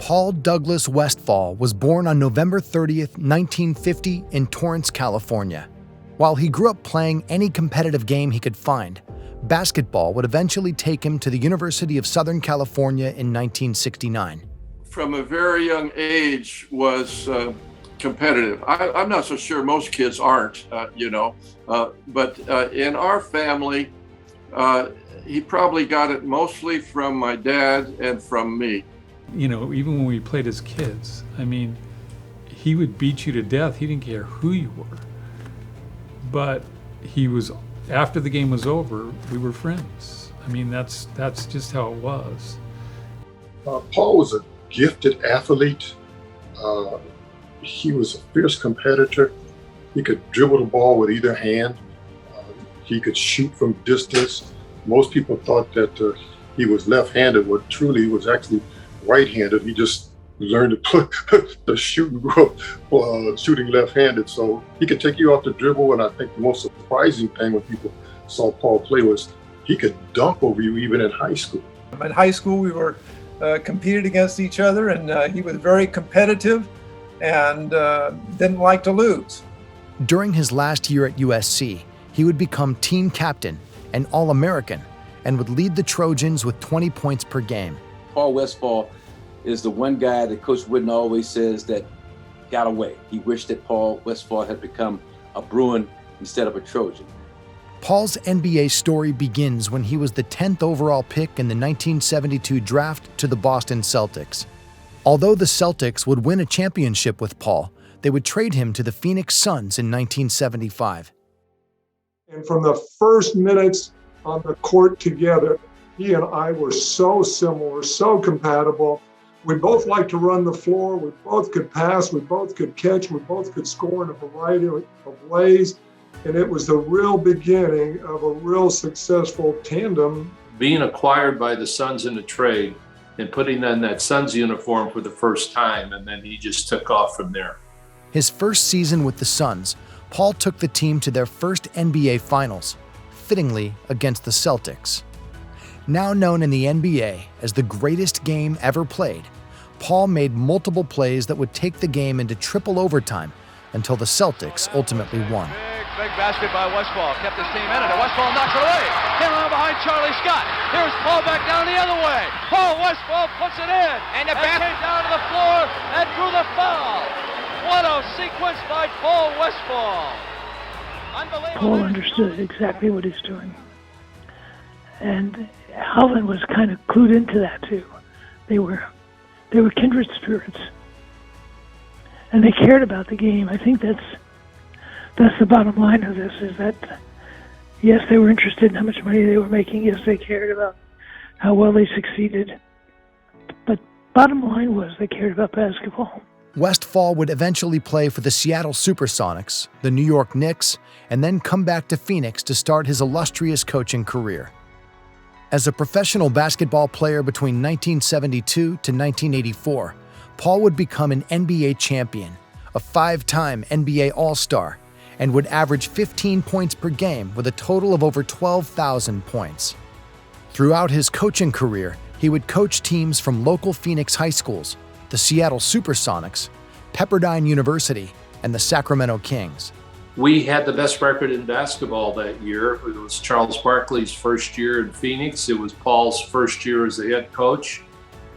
Paul Douglas Westphal was born on November 30th, 1950 in Torrance, California. While he grew up playing any competitive game he could find, basketball would eventually take him to the University of Southern California in 1969. From a very young age was competitive. I'm not so sure most kids aren't, but in our family, he probably got it mostly from my dad and from me. You know, even when we played as kids, I mean, he would beat you to death. He didn't care who you were. But after the game was over, we were friends. I mean, that's just how it was. Paul was a gifted athlete. He was a fierce competitor. He could dribble the ball with either hand. He could shoot from distance. Most people thought that he was left-handed, but truly he was actually right-handed. He just learned to put the shoot and grew up shooting left-handed. So he could take you off the dribble. And I think the most surprising thing when people saw Paul play was he could dunk over you even in high school. In high school, we were competed against each other, and he was very competitive and didn't like to lose. During his last year at USC, he would become team captain and All-American and would lead the Trojans with 20 points per game. Paul Westphal is the one guy that Coach Wooden always says that got away. He wished that Paul Westphal had become a Bruin instead of a Trojan. Paul's NBA story begins when he was the 10th overall pick in the 1972 draft to the Boston Celtics. Although the Celtics would win a championship with Paul, they would trade him to the Phoenix Suns in 1975. And from the first minutes on the court together, he and I were so similar, so compatible. We both liked to run the floor. We both could pass. We both could catch. We both could score in a variety of ways. And it was the real beginning of a real successful tandem. Being acquired by the Suns in a trade and putting on that Suns uniform for the first time, and then he just took off from there. His first season with the Suns, Paul took the team to their first NBA Finals, fittingly against the Celtics. Now known in the NBA as the greatest game ever played, Paul made multiple plays that would take the game into triple overtime until the Celtics ultimately won. Big basket by Westphal, kept his team in it, and Westphal knocks it away. Came around behind Charlie Scott. Here's Paul back down the other way. Paul Westphal puts it in. And came down to the floor and drew the foul. What a sequence by Paul Westphal. Unbelievable. Paul understood exactly what he's doing. And Alvin was kind of clued into that too. They were kindred spirits. And they cared about the game. I think that's the bottom line of this, is that, yes, they were interested in how much money they were making. Yes, they cared about how well they succeeded. But bottom line was they cared about basketball. Westphal would eventually play for the Seattle Supersonics, the New York Knicks, and then come back to Phoenix to start his illustrious coaching career. As a professional basketball player between 1972 to 1984, Paul would become an NBA champion, a 5-time NBA All-Star, and would average 15 points per game with a total of over 12,000 points. Throughout his coaching career, he would coach teams from local Phoenix high schools, the Seattle Supersonics, Pepperdine University, and the Sacramento Kings. We had the best record in basketball that year. It was Charles Barkley's first year in Phoenix. It was Paul's first year as the head coach.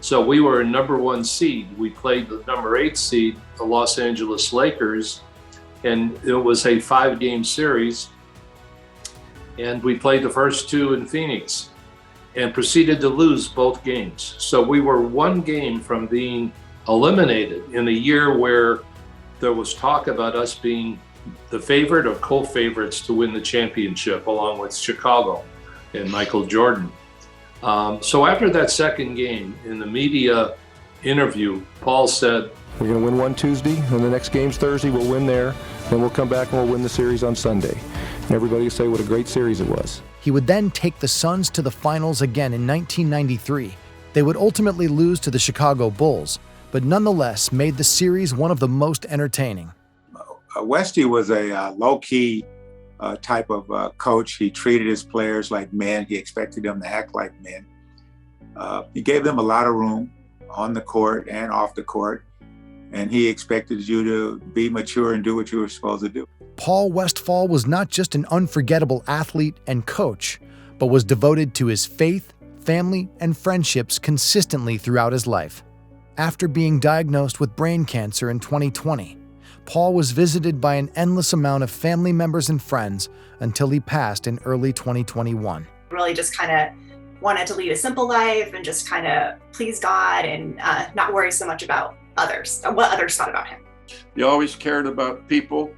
So we were a number 1 seed. We played the number 8 seed, the Los Angeles Lakers, and it was a 5-game series. And we played the first 2 in Phoenix and proceeded to lose both games. So we were 1 game from being eliminated in a year where there was talk about us being the favorite or co-favorites to win the championship, along with Chicago and Michael Jordan. So after that second game, in the media interview, Paul said, "We're going to win one Tuesday, and the next game's Thursday. We'll win there, then we'll come back and we'll win the series on Sunday." And everybody will say what a great series it was. He would then take the Suns to the finals again in 1993. They would ultimately lose to the Chicago Bulls, but nonetheless made the series one of the most entertaining. Westy was a low-key type of coach. He treated his players like men. He expected them to act like men. He gave them a lot of room. on the court and off the court. And he expected you to be mature and do what you were supposed to do. Paul Westphal was not just an unforgettable athlete and coach, but was devoted to his faith, family, and friendships consistently throughout his life. After being diagnosed with brain cancer in 2020, Paul was visited by an endless amount of family members and friends until he passed in early 2021. Really just kind of wanted to lead a simple life and just kind of please God and not worry so much about others, what others thought about him. He always cared about people.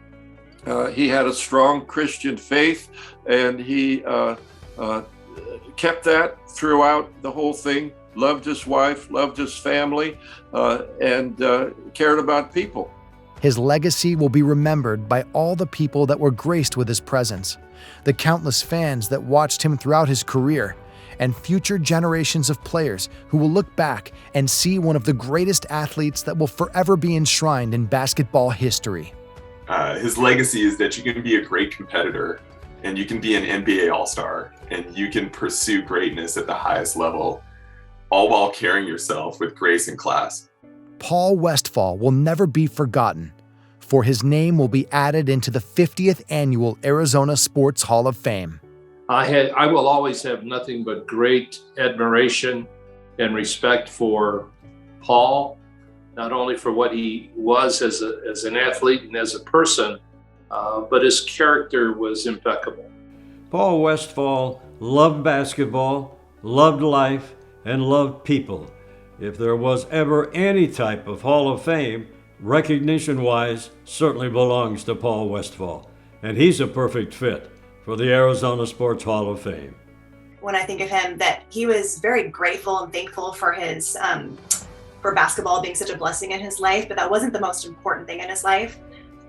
He had a strong Christian faith, and he kept that throughout the whole thing. Loved his wife, loved his family, and cared about people. His legacy will be remembered by all the people that were graced with his presence, the countless fans that watched him throughout his career, and future generations of players who will look back and see one of the greatest athletes that will forever be enshrined in basketball history. His legacy is that you can be a great competitor and you can be an NBA All-Star and you can pursue greatness at the highest level, all while carrying yourself with grace and class. Paul Westphal will never be forgotten, for his name will be added into the 50th Annual Arizona Sports Hall of Fame. I will always have nothing but great admiration and respect for Paul, not only for what he was as an athlete and as a person, but his character was impeccable. Paul Westphal loved basketball, loved life, and loved people. If there was ever any type of Hall of Fame, recognition-wise, certainly belongs to Paul Westphal, and he's a perfect fit for the Arizona Sports Hall of Fame. When I think of him, that he was very grateful and thankful for his for basketball being such a blessing in his life, but that wasn't the most important thing in his life.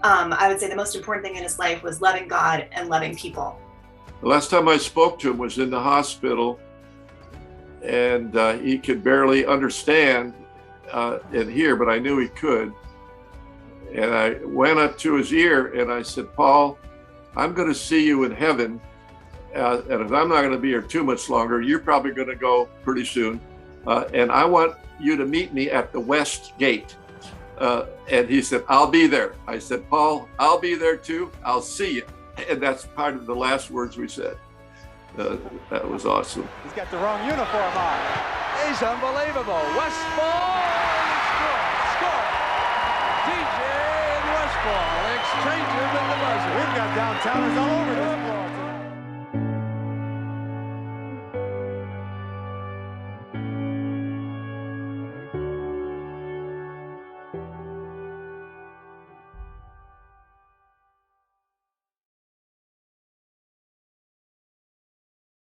I would say the most important thing in his life was loving God and loving people. The last time I spoke to him was in the hospital, and he could barely understand and hear, but I knew he could. And I went up to his ear and I said, Paul, I'm going to see you in heaven. And if I'm not going to be here too much longer, you're probably going to go pretty soon. And I want you to meet me at the West Gate. And he said, I'll be there. I said, Paul, I'll be there too. I'll see you. And that's part of the last words we said. That was awesome. He's got the wrong uniform on. He's unbelievable. Westphal score. DJ Westphal exchanges at the buzzer. We've got downtowners all over this floor.